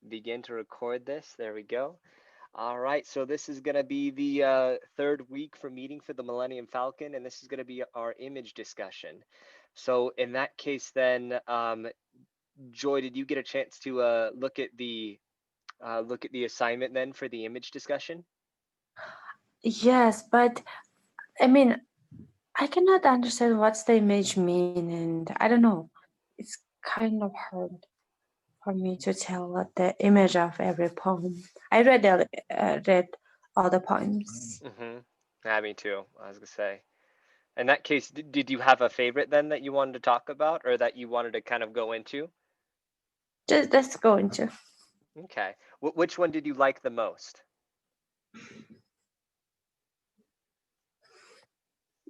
begin to record this. There we go. All right, so this is going to be the third week for meeting for the Millennium Falcon, and this is going to be our image discussion. So in that case, then, Joy, did you get a chance to look at the assignment then for the image discussion? Yes, but I mean, I cannot understand what's the image mean, and I don't know. It's kind of hard for me to tell what the image of every poem. I read all the poems. Mm-hmm. Yeah, me too. I was gonna say. In that case, did you have a favorite then that you wanted to talk about or that you wanted to kind of go into? Just let's go into. Okay. Which one did you like the most?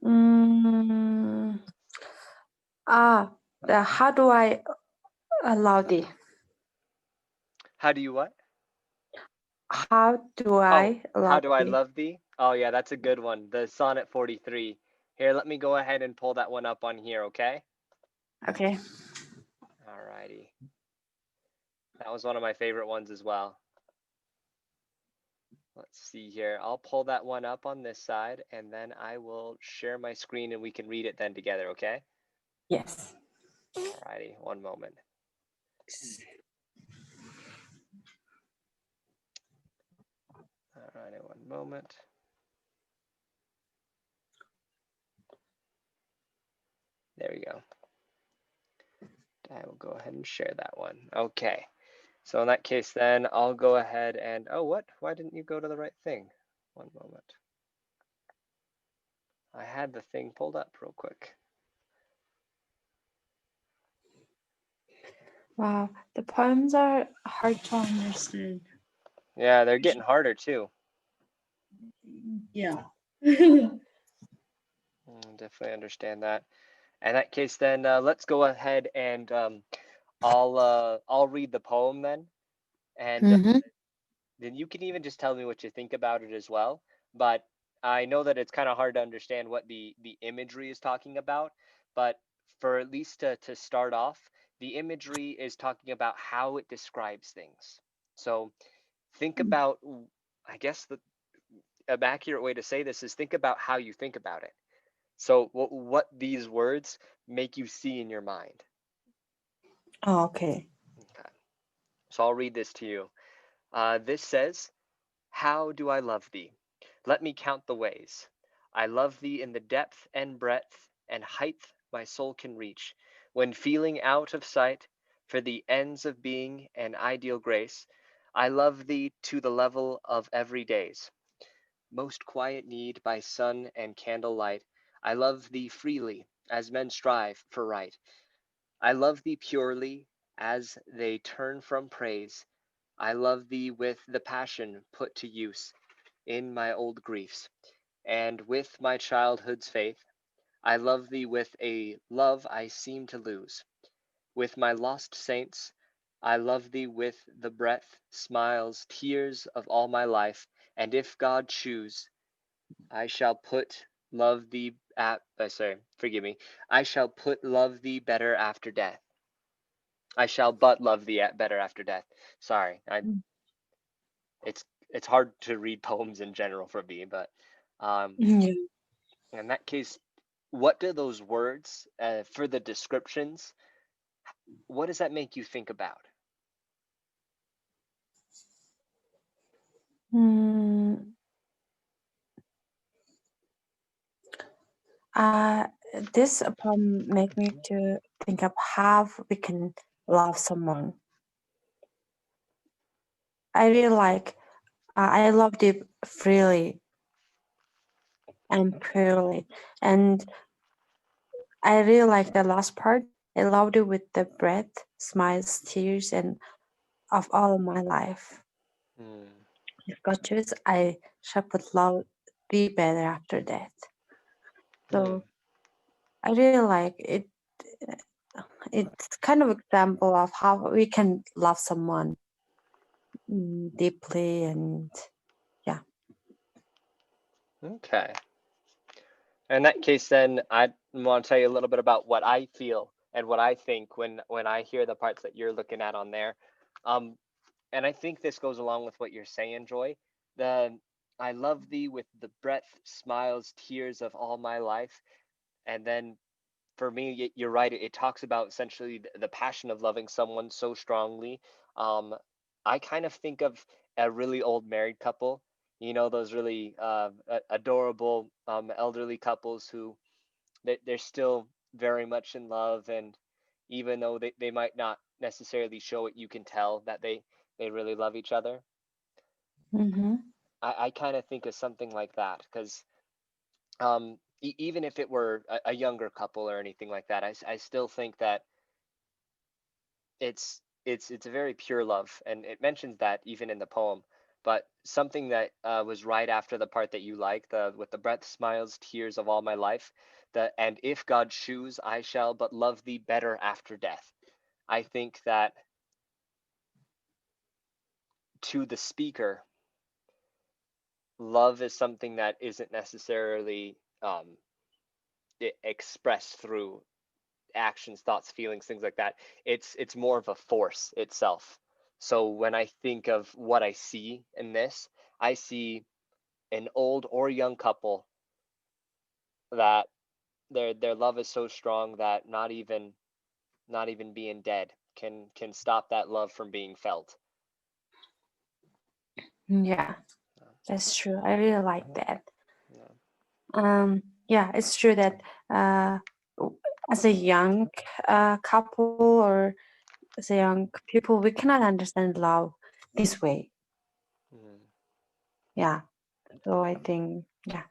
Mm, the how do I allow the How do you what? how do Oh, I allow how do I the love thee? Oh yeah, that's a good one. The Sonnet 43. Here, let me go ahead and pull that one up on here, okay? okay. Alrighty. That was one of my favorite ones as well. Let's see here. I'll pull that one up on this side and then I will share my screen and we can read it then together, okay? Yes. Alrighty, one moment. Alrighty, one moment. There we go. I will go ahead and share that one. Okay. So in that case, then I'll go ahead and, oh, what? Why didn't you go to the right thing? One moment. I had the thing pulled up real quick. Wow, the poems are hard to understand. Yeah, they're getting harder too. Yeah. Definitely understand that. In that case, then let's go ahead and I'll read the poem then, and Mm-hmm. then you can even just tell me what you think about it as well. But I know that it's kind of hard to understand what the imagery is talking about, but for at least to start off, the imagery is talking about how it describes things. So think about, I guess the an accurate way to say this is think about how you think about it. So what these words make you see in your mind. Oh, okay. Okay. So I'll read this to you. This says, how do I love thee? Let me count the ways. I love thee in the depth and breadth and height my soul can reach. When feeling out of sight for the ends of being and ideal grace, I love thee to the level of every days. Most quiet need by sun and candle light, I love thee freely as men strive for right. I love thee purely as they turn from praise. I love thee with the passion put to use in my old griefs, and with my childhood's faith. I love thee with a love I seem to lose. With my lost saints, I love thee with the breath, smiles, tears of all my life, and if God choose, I shall put love thee at, sorry, forgive me. I shall put love thee better after death. I shall but love thee better after death. Sorry, it's hard to read poems in general for me, but um, Yeah. in that case, what do those words for the descriptions? What does that make you think about? Mm, uh, this poem make me to think of how we can love someone. I really like. I loved it freely and purely, and I really like the last part. I loved it with the breath, smiles, tears, and of all my life. Hmm. If God choose, I shall put love be better after death. Hmm. So I really like it. It's kind of example of how we can love someone deeply, and yeah. Okay. In that case, then I want to tell you a little bit about what I feel and what I think when I hear the parts that you're looking at on there. Um, and I think this goes along with what you're saying, Joy. The I love thee with the breath, smiles, tears of all my life. And then for me, you're right. It talks about essentially the passion of loving someone so strongly. Um, I kind of think of a really old married couple, those really adorable elderly couples who they're still very much in love, and even though they might not necessarily show it, you can tell that they really love each other. Mm-hmm. I kind of think of something like that because even if it were a younger couple or anything like that, I still think that it's a very pure love, and it mentions that even in the poem. But something that was right after the part that you like, the with the breath, smiles, tears of all my life, the and if God choose, I shall but love thee better after death. I think that to the speaker, love is something that isn't necessarily expressed through actions, thoughts, feelings, things like that. It's more of a force itself. So when I think of what I see in this, I see an old or young couple that their love is so strong that not even being dead can stop that love from being felt. Yeah, Uh, that's true. I really like that. yeah. Yeah, it's true that uh, w- as a young couple or as a young people, we cannot understand love this way. Mm, Yeah, so I think, yeah,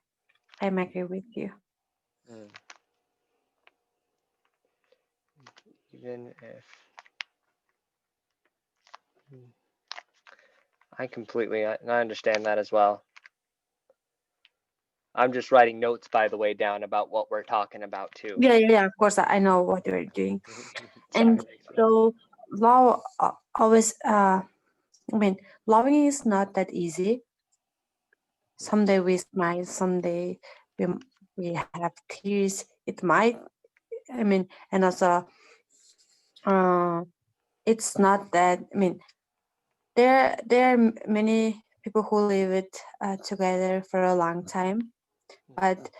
I'm agree with you. mm. Even if mm, I understand that as well. I'm just writing notes, by the way, down about what we're talking about too. Yeah, yeah, yeah. Of course, I know what you're doing, Sorry, and thanks for that. so love always. I mean, loving is not that easy. Mhm, Someday we smile, someday we we have tears. It might. I mean, and also, uh, it's not that. I mean, there are many people who live it together for a long time, mhm. but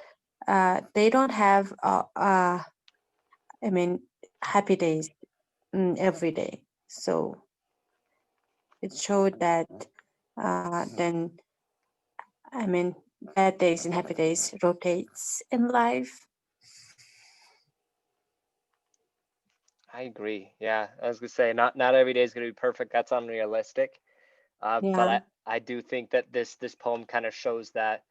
they don't have I mean happy days every day. So it showed that then I mean bad days and happy days rotates in life. I agree. Yeah, I was gonna say not every day is gonna be perfect. That's unrealistic. But Yeah. I do think that this poem kind of shows that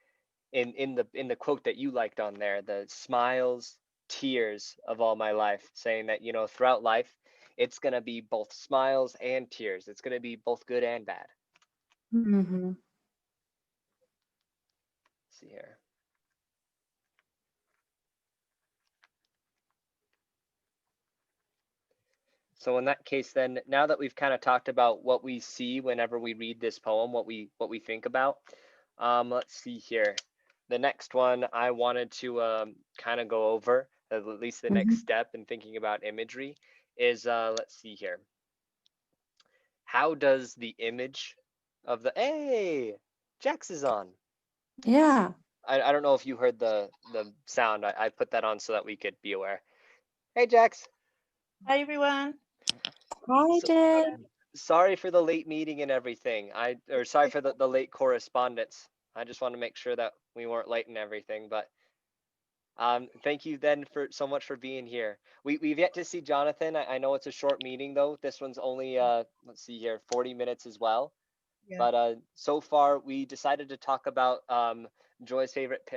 in the quote that you liked on there, the smiles, tears of all my life, saying that throughout life, it's gonna be both smiles and tears. It's gonna be both good and bad. Mm-hmm. Let's see here. So in that case, then now that we've kind of talked about what we see whenever we read this poem, what we think about, let's see here. The next one I wanted to kind of go over, at least the next Mm-hmm. step in thinking about imagery, is let's see here. How does the image of the hey, Jax is on. Yeah. I don't know if you heard the sound. I put that on so that we could be aware. Hey, Jax. Hi everyone. Hi, So Jay. sorry for the late meeting and everything. Or sorry for the late correspondence. I just want to make sure that we weren't late and everything. But thank you then for so much for being here. We've yet to see Jonathan. I know it's a short meeting though. This one's only let's see here, 40 minutes as well. Yeah. But so far we decided to talk about Joy's favorite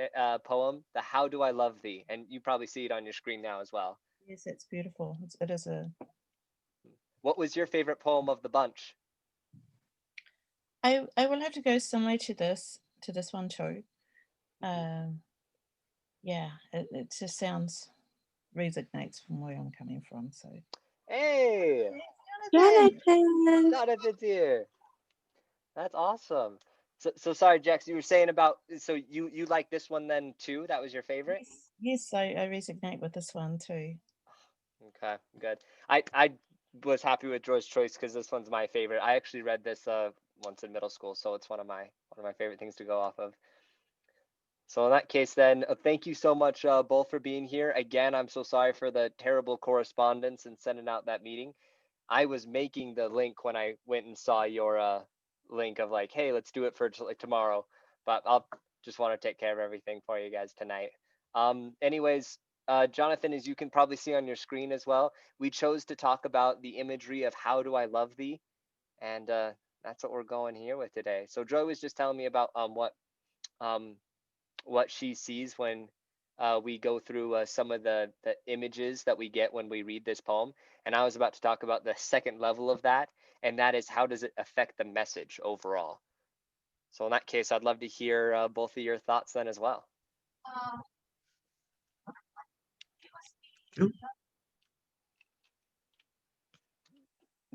poem, the "How Do I Love Thee," and you probably see it on your screen now as well. Yes, it's beautiful. It is a. What was your favorite poem of the bunch? I will have to go similar to this one too. Mhm. Um, yeah, it just sounds resignates from where I'm coming from. So. Hey, Jonathan. Jonathan. Jonathan's here. That's awesome. So sorry, Jax, you were saying about so you like this one then too? That was your favorite? Yes, yes, I resonate with this one too. Okay, good. I was happy with Joy's choice because this one's my favorite. I actually read this once in middle school, so it's one of my favorite things to go off of. So in that case, then, thank you so much both for being here. Again, I'm so sorry for the terrible correspondence and sending out that meeting. I was making the link when I went and saw your link of like, hey, let's do it for like tomorrow. But I'll just want to take care of everything for you guys tonight. Anyways, Jonathan, as you can probably see on your screen as well, we chose to talk about the imagery of how do I love thee, and that's what we're going here with today. So Joy was just telling me about um, what she sees when we go through some of the images that we get when we read this poem. And I was about to talk about the second level of that, and that is how does it affect the message overall. So in that case, I'd love to hear both of your thoughts then as well.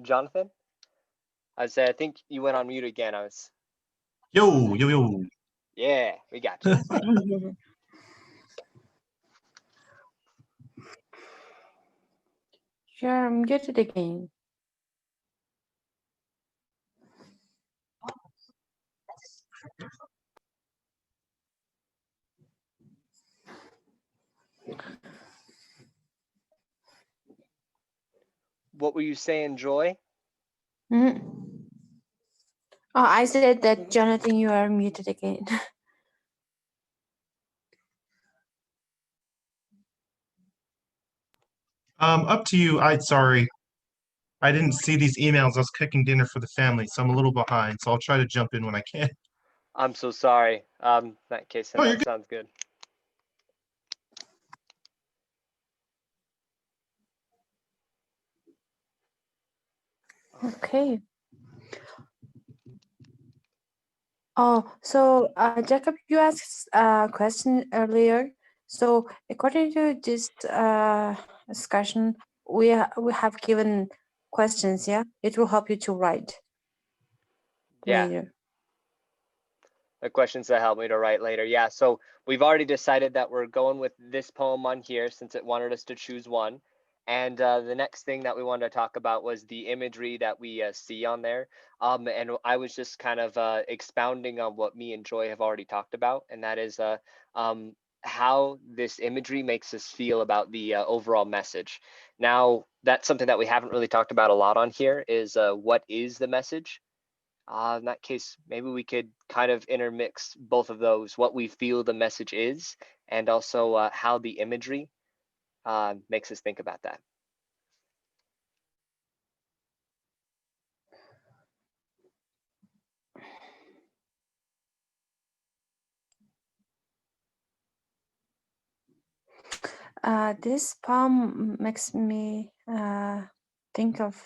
Jonathan, I think you went on mute again. Yo, yo, yo. Yeah, we got you. You're muted again. What were you saying, Joy? Mhm. Oh, I said that, Jonathan, you are muted again. Up to you. Sorry. I didn't see these emails. I was cooking dinner for the family, so I'm a little behind. So I'll try to jump in when I can. I'm so sorry. In that case, then Oh, you're that good. sounds good. Okay. Oh, so Jacob, you asked a question earlier. So according to this discussion, we have given questions. Yeah, it will help you to write Yeah. later. The questions that help me to write later. Yeah, so we've already decided that we're going with this poem on here since it wanted us to choose one. And the next thing that we wanted to talk about was the imagery that we see on there. And I was just kind of expounding on what me and Joy have already talked about, and that is um, how this imagery makes us feel about the overall message. Now, that's something that we haven't really talked about a lot on here is what is the message? In that case, maybe we could kind of intermix both of those, what we feel the message is, and also how the imagery makes us think about that. This poem makes me think of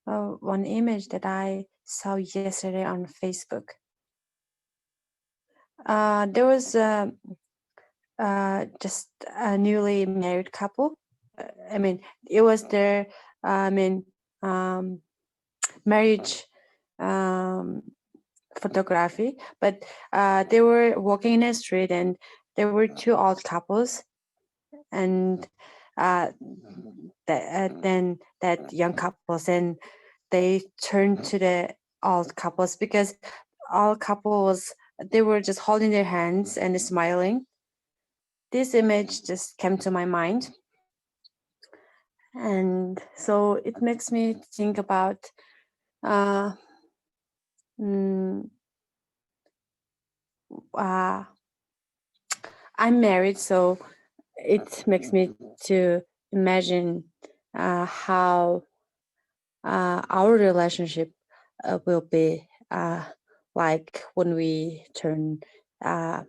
one image that I saw yesterday on Facebook. There was just a newly married couple. I mean, it was their, um, marriage photography, but they were walking in a street and there were two old couples, and then that young couples, and they turned to the old couples because all couples, they were just holding their hands and smiling. This image just came to my mind, and so it makes me think about uh, mm, uh, I'm married, so it makes me to imagine how our relationship will be like when we turn uh,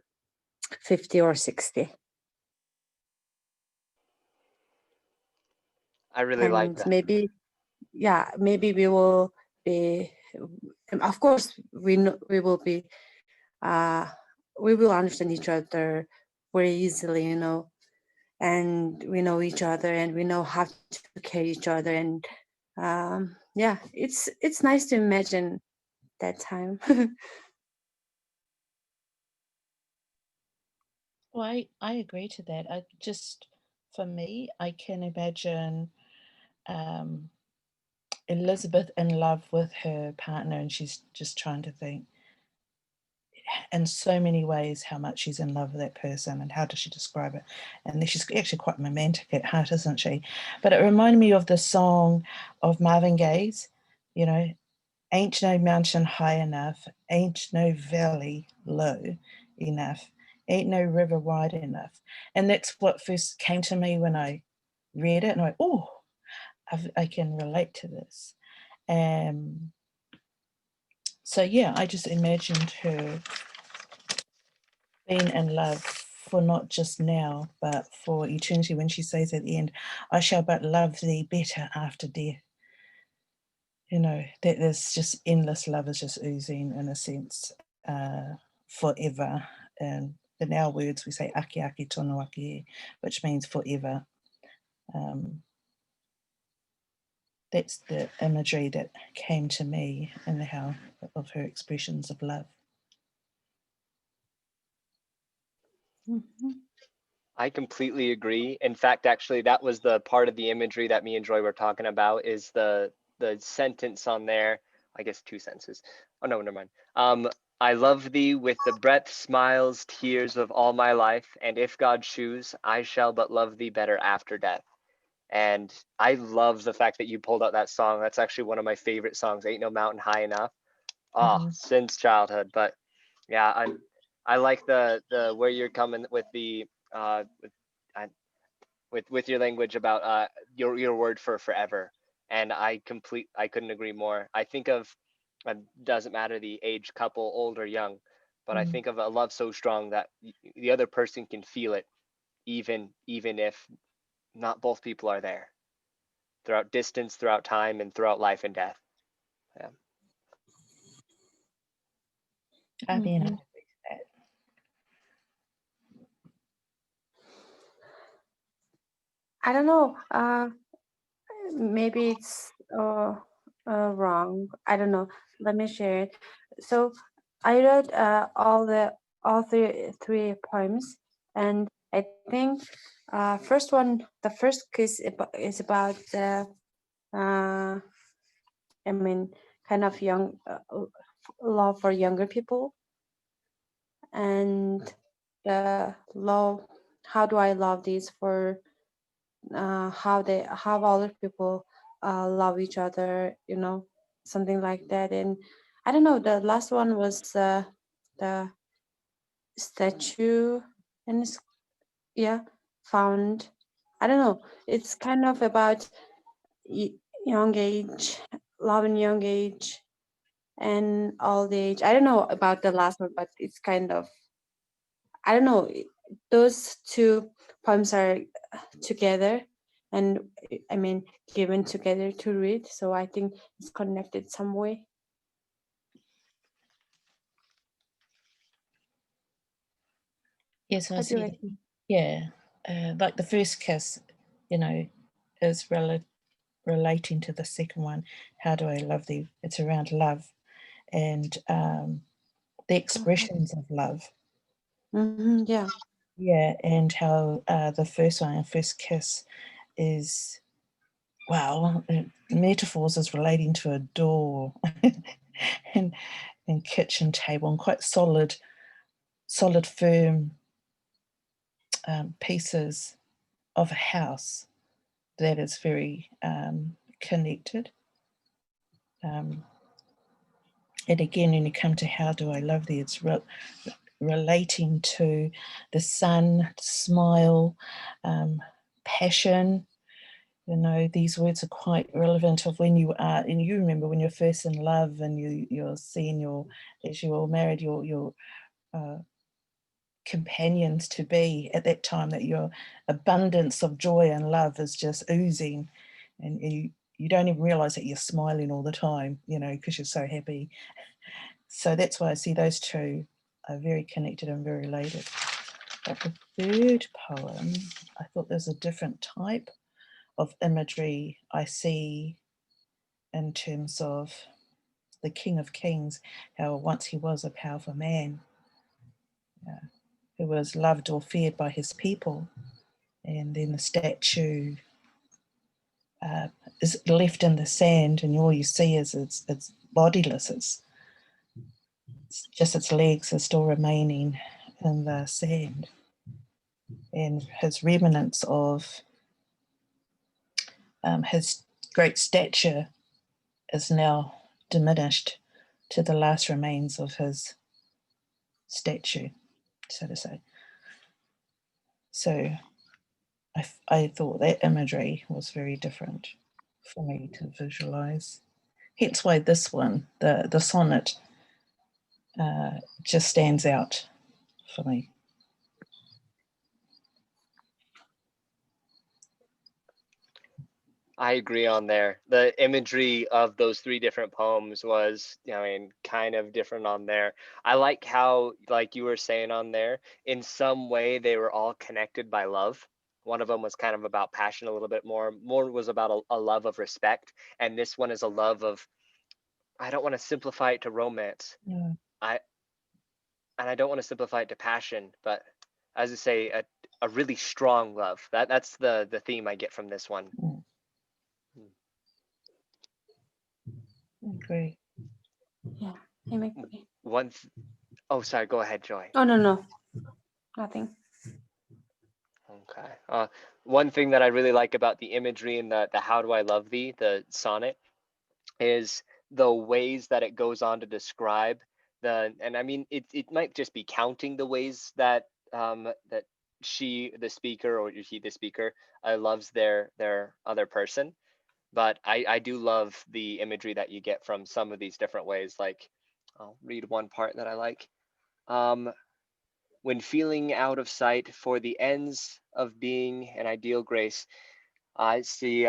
50 or 60. I really like And that. maybe, yeah, maybe we will be, of course, we will be, uh, we will understand each other very easily, and we know each other and we know how to care each other. And yeah, it's nice to imagine that time. Well, I agree to that. For me, I can imagine um, Elizabeth in love with her partner, and she's just trying to think in so many ways how much she's in love with that person, and how does she describe it. And then she's actually quite romantic at heart, isn't she? But it reminded me of the song of Marvin Gaye's, you know, ain't no mountain high enough, ain't no valley low enough, ain't no river wide enough. And that's what first came to me when I read it, and I went, oh, I can relate to this. So yeah, I just imagined her being in love for not just now, but for eternity, when she says at the end, I shall but love thee better after death. You know, that there's just endless love is just oozing, in a sense, forever. And in our words, we say aki aki tono aki, which means forever. That's the imagery that came to me in how of her expressions of love. Mhm. I completely agree. In fact, actually, that was the part of the imagery that me and Joy were talking about, is the sentence on there. I guess two sentences. Oh no, never mind. I love thee with the breath, smiles, tears of all my life, and if God choose, I shall but love thee better after death. And I love the fact that you pulled out that song. That's actually one of my favorite songs, Ain't No Mountain High Enough. Oh, since childhood. But yeah, I like the where you're coming with the with I, with your language about your word for forever. And I couldn't agree more. I think of, doesn't matter the age, couple, old or young, but I think of a love so strong that the other person can feel it, even if not both people are there, throughout distance, throughout time, and throughout life and death. Yeah. I mean, I Mhm. agree with that. I don't know. Maybe it's wrong. I don't know. Let me share it. So I read all three poems, and I think first one, the first kiss is about I mean, kind of young love for younger people, and the love. How do I love these for how other people love each other, something like that. And I don't know, the last one was the statue, and it's, yeah, found. I don't know, it's kind of about young age, love in young age, and old age. I don't know about the last one, but it's kind of, I don't know, those two poems are together, and I mean given together to read, so I think it's connected some way. Yes, I What do you see. reckon? Yeah, like the first kiss, you know, is relating to the second one. How do I love thee? It's around love and the expressions of love. Yeah. Yeah, and how the first one, first kiss, is, well, metaphors is relating to a door and kitchen table, and quite solid, firm pieces of a house that is very connected. And again, when you come to how do I love thee, it's relating to the sun, smile, passion. You know, these words are quite relevant of when you are, and you remember when you're first in love and you're seeing as you're married, your companions to be at that time, that your abundance of joy and love is just oozing, and you don't even realize that you're smiling all the time, because you're so happy. So that's why I see those two are very connected and very related. But the third poem, I thought there's a different type of imagery I see in terms of the King of Kings, how once he was a powerful man who was loved or feared by his people. And then the statue is left in the sand, and all you see is it's bodiless. It's just its legs are still remaining in the sand, and his remnants of his great stature is now diminished to the last remains of his statue, so to say. So I thought that imagery was very different for me to visualize. Hence why this one, the sonnet, just stands out for me. I agree on there. The imagery of those three different poems was, I mean, kind of different on there. I like how, like you were saying on there, in some way they were all connected by love. One of them was kind of about passion a little bit more. More was about a love of respect. And this one is a love of, I don't want to simplify it to romance. Yeah. I don't want to simplify it to passion, but as I say, a really strong love. That's the theme I get from this one. Great. Yeah, imagery. Oh, sorry, go ahead, Joy. Oh, no, nothing. Okay. One thing that I really like about the imagery and the How Do I Love Thee, the sonnet, is the ways that it goes on to describe and I mean, it might just be counting the ways that that she, the speaker, or he, the speaker, loves their other person. But I do love the imagery that you get from some of these different ways. Like, I'll read one part that I like. When feeling out of sight for the ends of being an ideal grace, I see,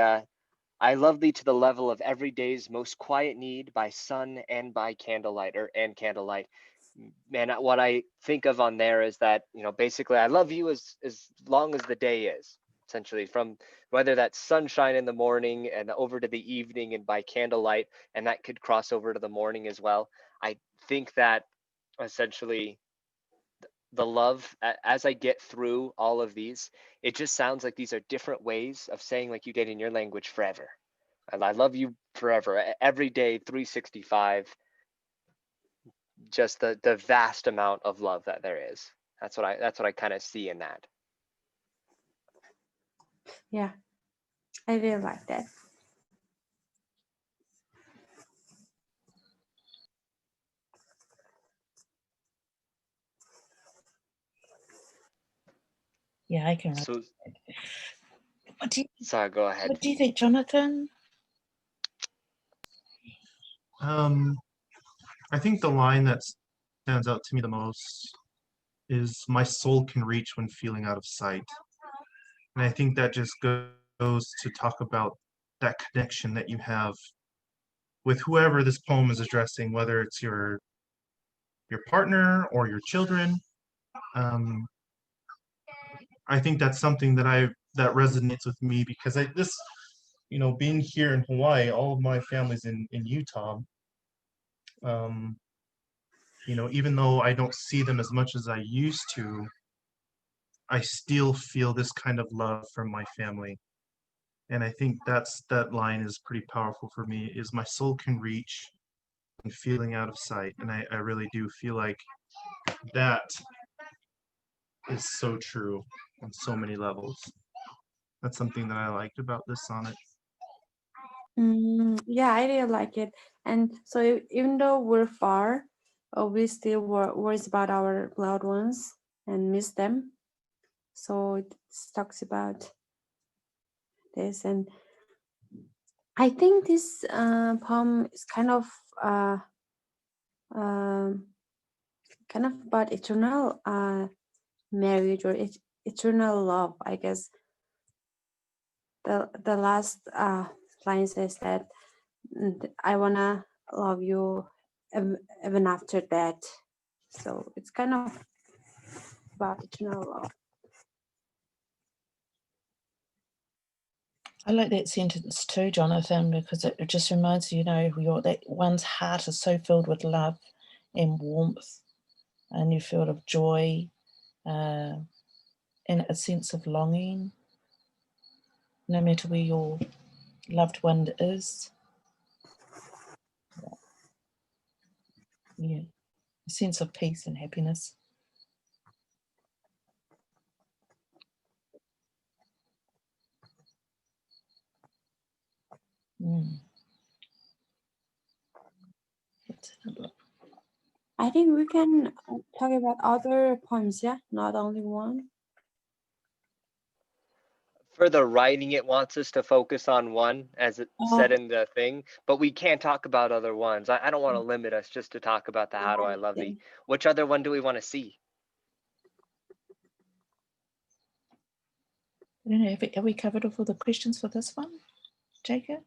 I love thee to the level of every day's most quiet need by sun and by candlelight, and candlelight. Man, what I think of on there is that, basically I love you as long as the day is, essentially, from whether that's sunshine in the morning and over to the evening and by candlelight, and that could cross over to the morning as well. I think that essentially the love, as I get through all of these, it just sounds like these are different ways of saying, like you did in your language, forever. I love you forever, every day, 365. Just the vast amount of love that there is. That's what I kind of see in that. Yeah, I really like that. Yeah, I can. So, What do you, sorry, go ahead. what do you think, Jonathan? I think the line that stands out to me the most is my soul can reach when feeling out of sight. And I think that just goes to talk about that connection that you have with whoever this poem is addressing, whether it's your partner or your children. Um, I think that's something that resonates with me because being here in Hawaii, all of my family's in Utah. Um, even though I don't see them as much as I used to, I still feel this kind of love from my family. And I think that line is pretty powerful for me, is my soul can reach and feeling out of sight. And I really do feel like that is so true on so many levels. That's something that I liked about this sonnet. Yeah, I really like it. And so even though we're far, we still worries about our loved ones and miss them. So it talks about this, and I think this poem is kind of about eternal marriage or eternal love. I guess the last line says that I wanna love you even after that. So it's kind of about eternal love. I like that sentence too, Jonathan, because it just reminds you, that one's heart is so filled with love and warmth, and you feel of joy and a sense of longing, no matter where your loved one is. Yeah, a sense of peace and happiness. I think we can talk about other poems, yeah, not only one. For the writing, it wants us to focus on one, as it said in the thing, but we can't talk about other ones. I don't want to limit us just to talk about the How Do I Love Thee. Which other one do we want to see? I don't know, have we covered all the questions for this one, Jacob?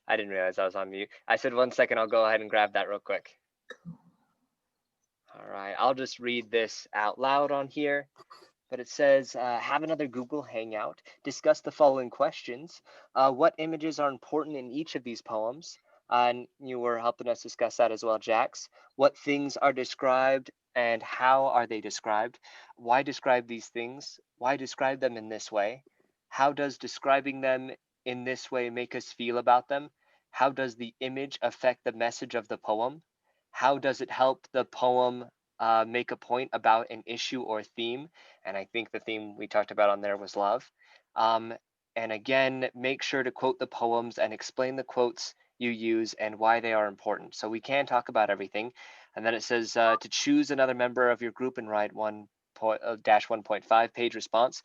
I didn't realize I was on mute. I said 1 second, I'll go ahead and grab that real quick. All right, I'll just read this out loud on here. But it says, have another Google Hangout. Discuss the following questions. What images are important in each of these poems? And you were helping us discuss that as well, Jax. What things are described and how are they described? Why describe these things? Why describe them in this way? How does describing them in this way make us feel about them? How does the image affect the message of the poem? How does it help the poem make a point about an issue or theme? And I think the theme we talked about on there was love. And again, make sure to quote the poems and explain the quotes you use and why they are important. So we can talk about everything. And then it says to choose another member of your group and write dash 1.5 page response.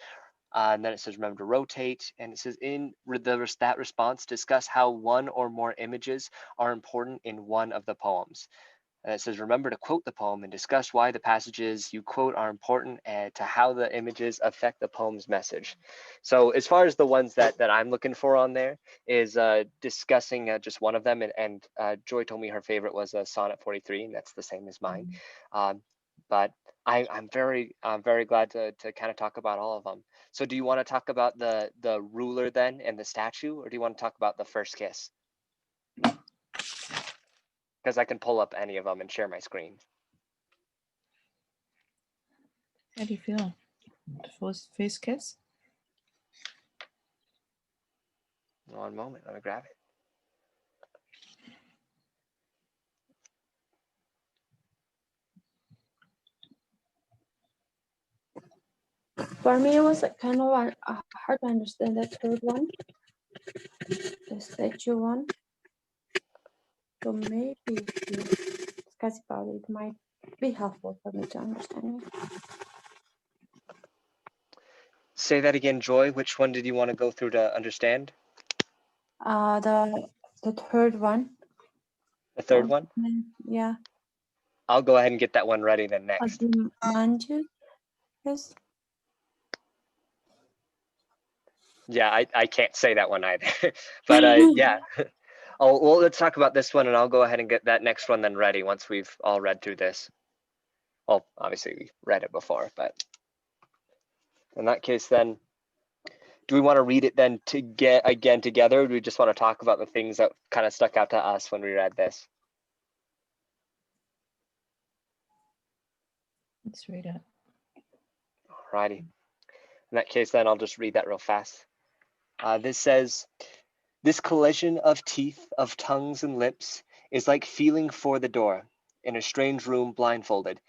And then it says remember to rotate. And it says in that response, discuss how one or more images are important in one of the poems. And it says, remember to quote the poem and discuss why the passages you quote are important and to how the images affect the poem's message. So as far as the ones that I'm looking for on there is discussing just one of them. And Joy told me her favorite was Sonnet 43, and that's the same as mine. But I'm very glad to kind of talk about all of them. So do you want to talk about the ruler then and the statue, or do you want to talk about the first kiss? Because I can pull up any of them and share my screen. How do you feel? First kiss? One moment, let me grab it. For me, it was kind of hard to understand the third one, the statue one. So maybe if you discuss about it, it might be helpful for me to understand it. Say that again, Joy. Which one did you want to go through to understand? The third one. The third one? Yeah. I'll go ahead and get that one ready then next. Manju, yes. Yeah, I can't say that one either. But yeah. Well, let's talk about this one and I'll go ahead and get that next one then ready once we've all read through this. Well, obviously we read it before, but in that case then, do we want to read it then again together, or do we just want to talk about the things that kind of stuck out to us when we read this? Let's read it. Alrighty. In that case, then I'll just read that real fast. This says, this collision of teeth, of tongues and lips is like feeling for the door in a strange room blindfolded.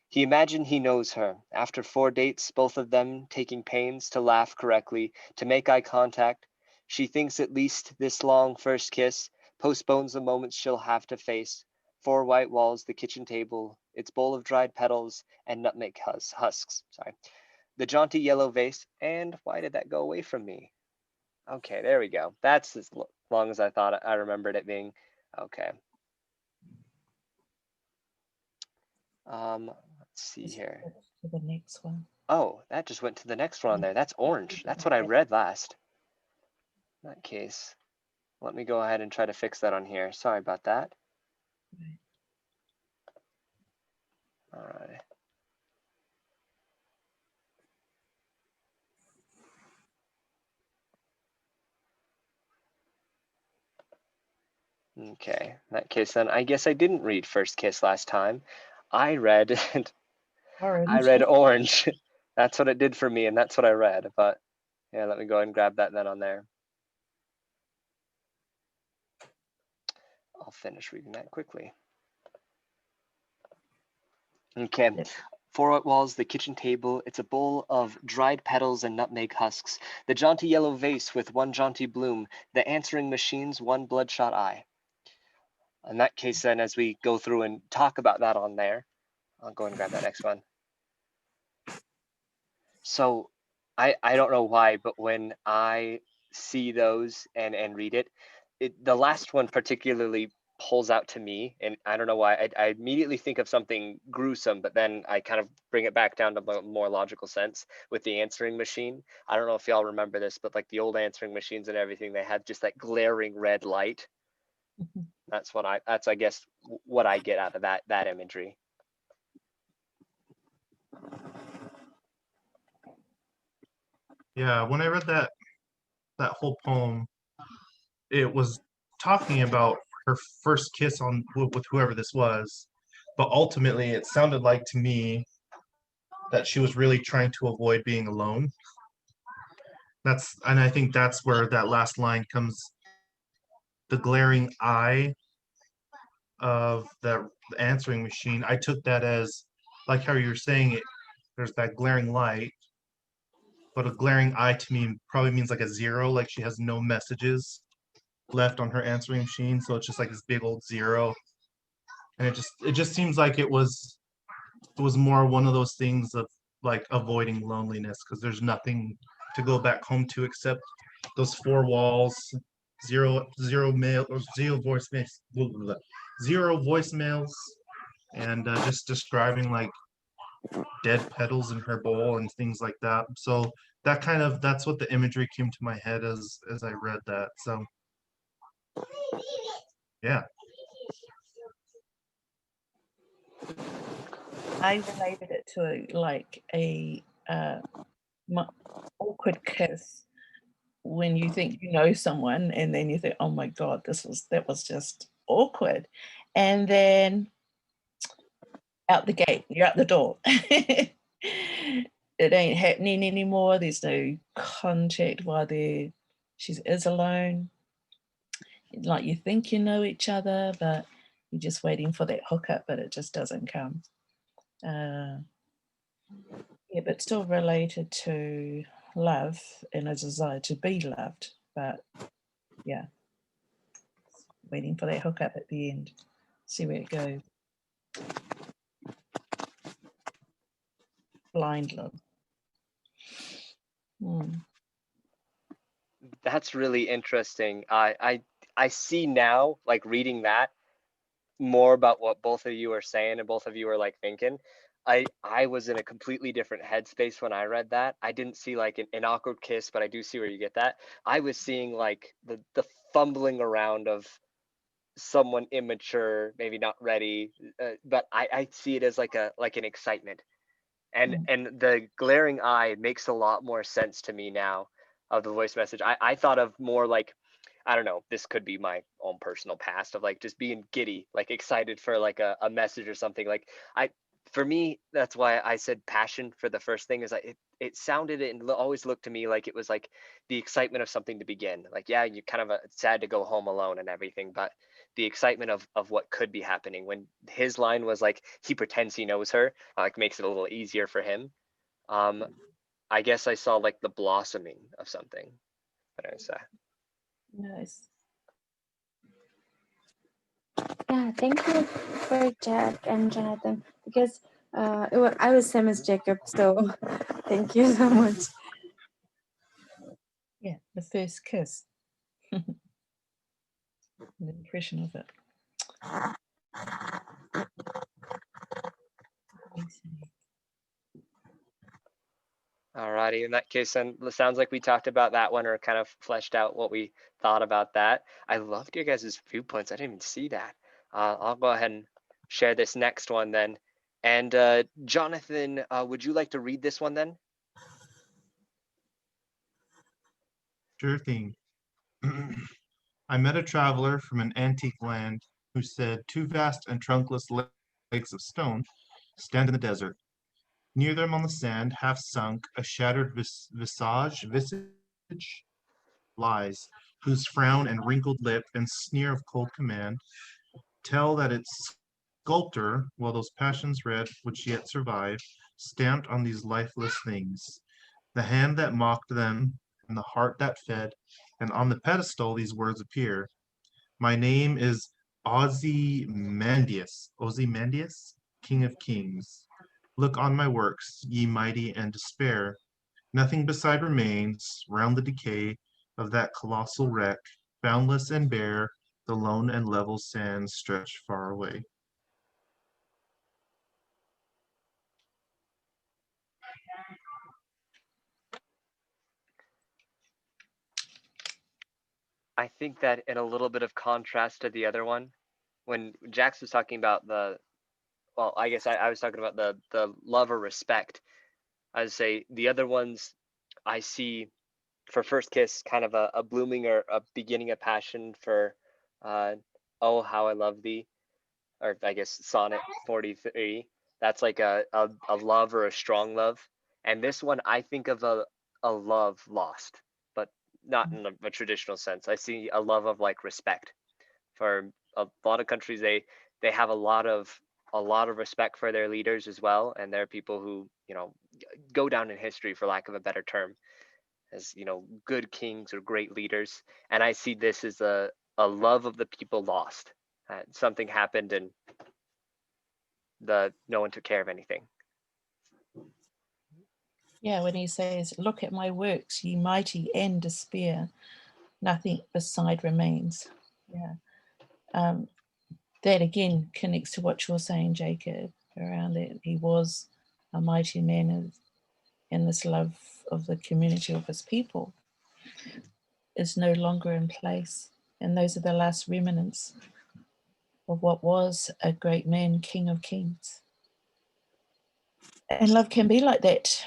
He imagined he knows her. After 4 dates, both of them taking pains to laugh correctly, to make eye contact, she thinks at least this long first kiss postpones the moments she'll have to face. 4 white walls, the kitchen table, its bowl of dried petals and nutmeg husks. The jaunty yellow vase, and why did that go away from me? Okay, there we go. That's as long as I thought I remembered it being. Okay. Let's see here. To the next one. Oh, that just went to the next one there. That's orange. That's what I read last. In that case, let me go ahead and try to fix that on here. Sorry about that. All right. Okay, in that case then I guess I didn't read First Kiss last time. I read Orange. I read orange. That's what it did for me, and that's what I read. But yeah, let me go ahead and grab that then on there. I'll finish reading that quickly. Okay. Yep. 4 white walls, the kitchen table. It's a bowl of dried petals and nutmeg husks. The jaunty yellow vase with one jaunty bloom. The answering machine's one bloodshot eye. In that case, then, as we go through and talk about that on there, I'll go and grab that next one. So I don't know why, but when I see those and read it, the last one particularly pulls out to me, and I don't know why. I immediately think of something gruesome, but then I kind of bring it back down to a more logical sense with the answering machine. I don't know if y'all remember this, but like the old answering machines and everything, they had just that glaring red light. That's I guess what I get out of that imagery. Yeah, when I read that whole poem, it was talking about her first kiss with whoever this was, but ultimately it sounded like to me that she was really trying to avoid being alone. And I think that's where that last line comes, the glaring eye of the answering machine. I took that as, like how you're saying it, there's that glaring light, but a glaring eye to me probably means like a zero, like she has no messages left on her answering machine, so it's just like this big old zero. And it just seems like it was more one of those things of like avoiding loneliness, because there's nothing to go back home to except those four walls, zero mail or zero voicemails, zero voicemails, and just describing like dead petals in her bowl and things like that. So that's what the imagery came to my head as I read that. So yeah. I related it to like a awkward kiss when you think you know someone and then you think, oh my God, that was just awkward. And then out the gate, you're out the door. It ain't happening anymore. There's no contact while she is alone. Like you think you know each other, but you're just waiting for that hookup, but it just doesn't come. Yeah, but still related to love and a desire to be loved. But yeah, waiting for that hookup at the end. See where it goes. Blind love. That's really interesting. I see now, like reading that, more about what both of you are saying and both of you are like thinking. I was in a completely different headspace when I read that. I didn't see like an awkward kiss, but I do see where you get that. I was seeing like the fumbling around of someone immature, maybe not ready, but I see it as like an excitement, and the glaring eye makes a lot more sense to me now of the voice message. I thought of more like, I don't know, this could be my own personal past of like just being giddy, like excited for like a message or something. Like for me, that's why I said passion for the first thing, is like it sounded and always looked to me like it was like the excitement of something to begin. Like, yeah, you're kind of sad to go home alone and everything, but the excitement of what could be happening. When his line was like, he pretends he knows her, like makes it a little easier for him. I guess I saw like the blossoming of something. But I say. Nice. Yeah, thank you for Jack and Jonathan, because I was same as Jacob, so thank you so much. Yeah, the first kiss. The impression of it. Alrighty, in that case, then it sounds like we talked about that one, or kind of fleshed out what we thought about that. I loved your guys' viewpoints. I didn't even see that. I'll go ahead and share this next one then. And Jonathan, would you like to read this one then? Sure thing. I met a traveler from an antique land who said, two vast and trunkless lakes of stone stand in the desert. Near them on the sand, half sunk, a shattered visage lies, whose frown and wrinkled lip and sneer of cold command tell that its sculptor, while those passions red which yet survive, stamped on these lifeless things, the hand that mocked them, and the heart that fed, and on the pedestal these words appear. My name is Ozymandias, King of Kings. Look on my works, ye mighty, and despair. Nothing beside remains, round the decay of that colossal wreck, boundless and bare, the lone and level sands stretch far away. I think that in a little bit of contrast to the other one, when Jax was talking about well, I guess I was talking about the love or respect. I would say the other ones I see for First Kiss kind of a blooming or a beginning of passion for uh, Oh How I Love Thee, or I guess Sonnet 43. That's like a love or a strong love. And this one I think of a love lost, but not in a traditional sense. I see a love of like respect. For a lot of countries, they have a lot of respect for their leaders as well, and they're people who, go down in history, for lack of a better term, as good kings or great leaders. And I see this as a love of the people lost. Something happened and no one took care of anything. Yeah, when he says, "Look at my works, ye mighty, and despair. Nothing beside remains." Yeah. That again connects to what you're saying, Jacob, around that he was a mighty man, and this love of the community of his people is no longer in place. And those are the last remnants of what was a great man, King of Kings. And love can be like that.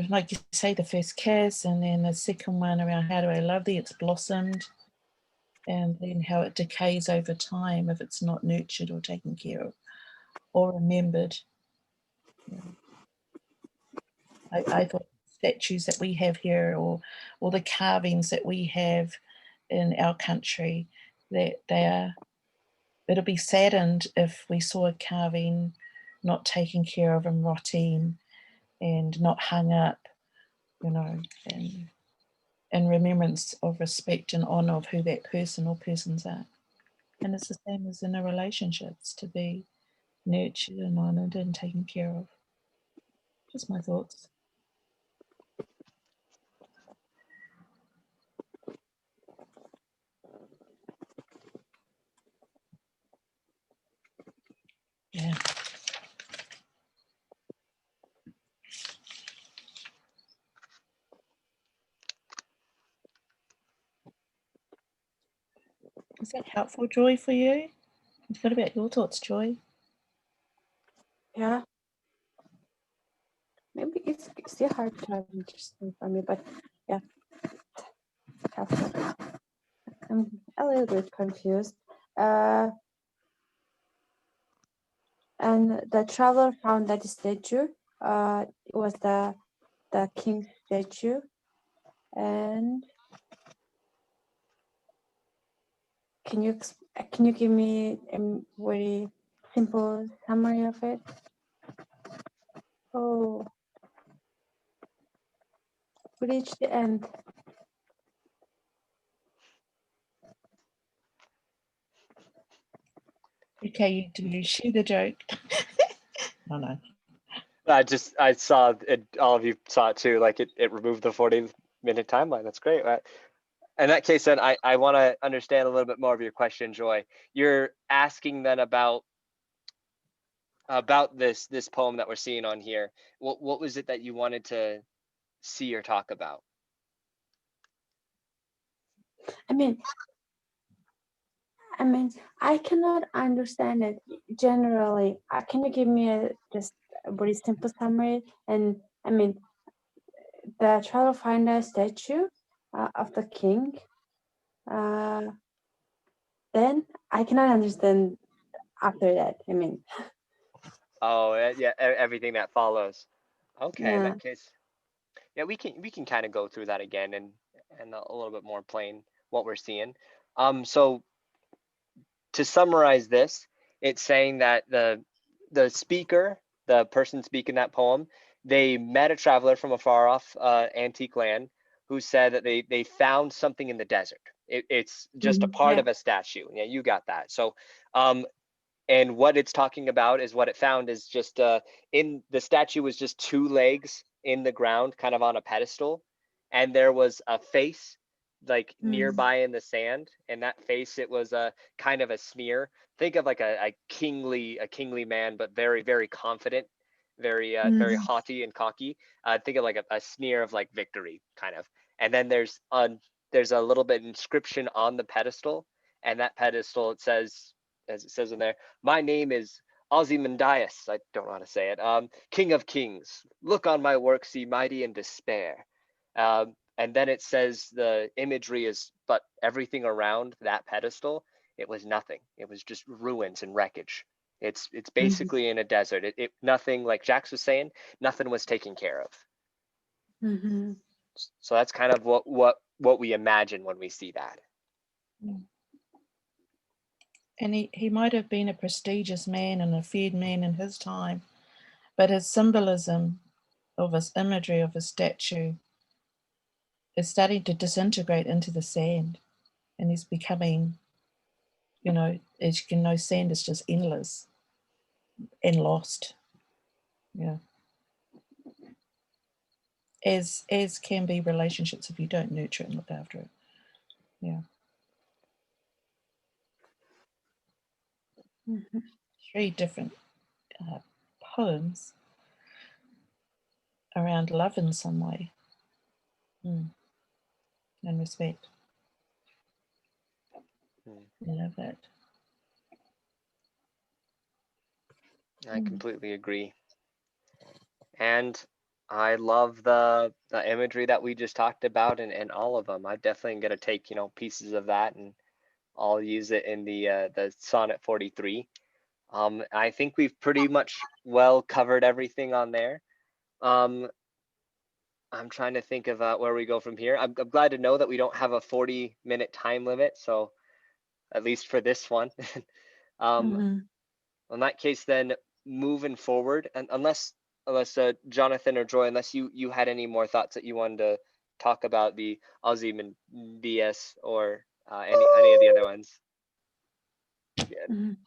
Like you say, the first kiss, and then the second one around how do I love thee, it's blossomed. And then how it decays over time if it's not nurtured or taken care of or remembered. Yeah. I thought statues that we have here or the carvings that we have in our country, that it'll be saddened if we saw a carving not taken care of and rotting and not hung up, and in remembrance of respect and honor of who that person or persons are. And it's the same as in a relationship, it's to be nurtured and honored and taken care of. Just my thoughts. Yeah. Is that helpful, Joy, for you? What about your thoughts, Joy? Yeah. Maybe it's still hard to understand for me, but yeah, helpful. I'm a little bit confused. And the traveler found that statue. It was the king statue, and can you give me a very simple summary of it? Oh, we reached the end. Okay, you share the joke. No. I saw it, all of you saw it too, like it removed the 40-minute timeline. That's great. In that case, then I want to understand a little bit more of your question, Joy. You're asking then about this poem that we're seeing on here. What was it that you wanted to see or talk about? I mean, I cannot understand it generally. Can you give me just a very simple summary? And I mean, the traveler find a statue of the king. Then I cannot understand after that. I mean, Oh, yeah, everything that follows. Okay, in Yeah. that case, yeah, we can kind of go through that again and a little bit more plain what we're seeing. So to summarize this, it's saying that the speaker, the person speaking that poem, they met a traveler from a far off antique land who said that they found something in the desert. It's just a part Yeah. of a statue. Yeah, you got that. So um, and what it's talking about is what it found is just in the statue was just two legs in the ground, kind of on a pedestal, and there was a face like Mm. nearby in the sand, and that face, it was a kind of a sneer. Think of like a kingly man, but very confident, very Mm. haughty and cocky. Think of like a sneer of like victory, kind of. And then there's a little bit inscription on the pedestal, and that pedestal, it says, as it says in there, my name is Ozymandias. I don't know how to say it. King of kings, look on my work, see mighty in despair. And then it says the imagery is, but everything around that pedestal, it was nothing. It was just ruins and wreckage. It's Mhm. basically in a desert. It nothing, like Jax was saying, nothing was taken care of. Mhm. So that's kind of what we imagine when we see that. Mm. And he might have been a prestigious man and a feared man in his time, but his symbolism of his imagery of his statue is starting to disintegrate into the sand, and he's becoming, as you can know, sand is just endless and lost. Yeah. As can be relationships if you don't nurture it and look after it. Yeah. Mhm. 3 different poems around love in some way. And respect. Hmm. I love that. I completely agree. And I love the imagery that we just talked about, and all of them. I definitely am gonna take, pieces of that, and I'll use it in the Sonnet 43. I think we've pretty much well covered everything on there. Um, I'm trying to think of where we go from here. I'm glad to know that we don't have a 40-minute time limit, so at least for this one. um, Mhm. in that case, then moving forward, and unless Jonathan or Joy, unless you had any more thoughts that you wanted to talk about the Ozzy and BS, or any of the other ones. Yeah. Mhm.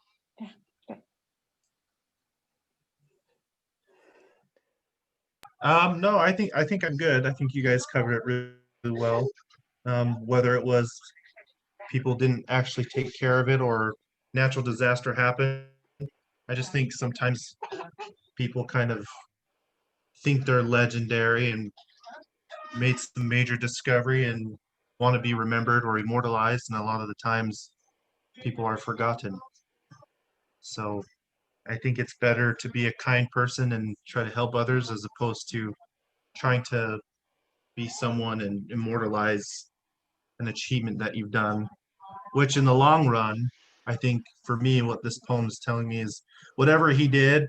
Yeah. Okay. No, I think I'm good. I think you guys covered it really well. Whether it was people didn't actually take care of it or natural disaster happened, I just think sometimes people kind of think they're legendary and made some major discovery and want to be remembered or immortalized, and a lot of the times people are forgotten. So I think it's better to be a kind person and try to help others as opposed to trying to be someone and immortalize an achievement that you've done, which in the long run, I think for me, what this poem is telling me is whatever he did,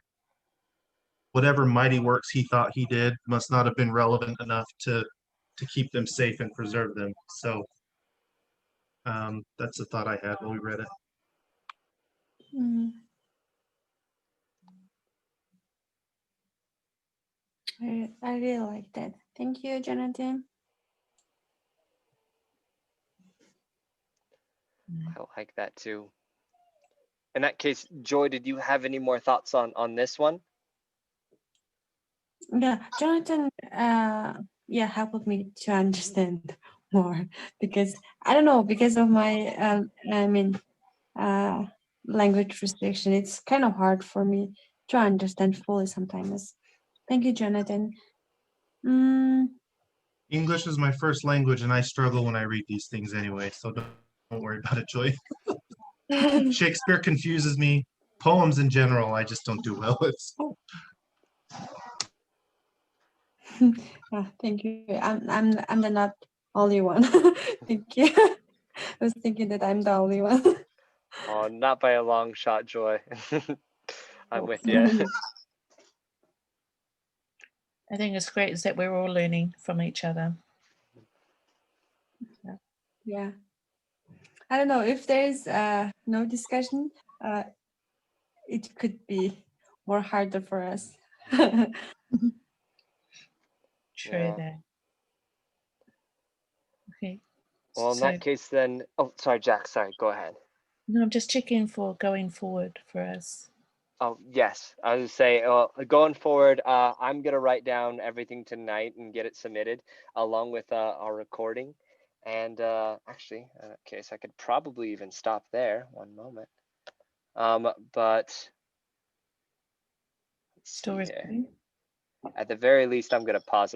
whatever mighty works he thought he did, must not have been relevant enough to keep them safe and preserve them. So that's the thought I had when we read it. Mm. I really like that. Thank you, Jonathan. I like that too. In that case, Joy, did you have any more thoughts on this one? Yeah, Jonathan, yeah, helped me to understand more because I don't know, because of my, uh, language restriction, it's kind of hard for me to understand fully sometimes. Thank you, Jonathan. Mm. English is my first language, and I struggle when I read these things anyway, so don't worry about it, Joy. Shakespeare confuses me. Poems in general, I just don't do well with. Thank you. I'm the not only one. Thank you. I was thinking that I'm the only one. Oh, not by a long shot, Joy. I'm with you. I think it's great is that we're all learning from each other. Yeah. I don't know if there's no discussion, it could be more harder for us. True Yeah. that. Okay. Well, in So that case, then. Oh, sorry, Jack. Sorry, go ahead. no, I'm just checking for going forward for us. Oh, yes. I was say, going forward, I'm gonna write down everything tonight and get it submitted along with our recording. And actually, in that case, I could probably even stop there. One moment. But let's Still see here. recording? At the very least, I'm gonna pause it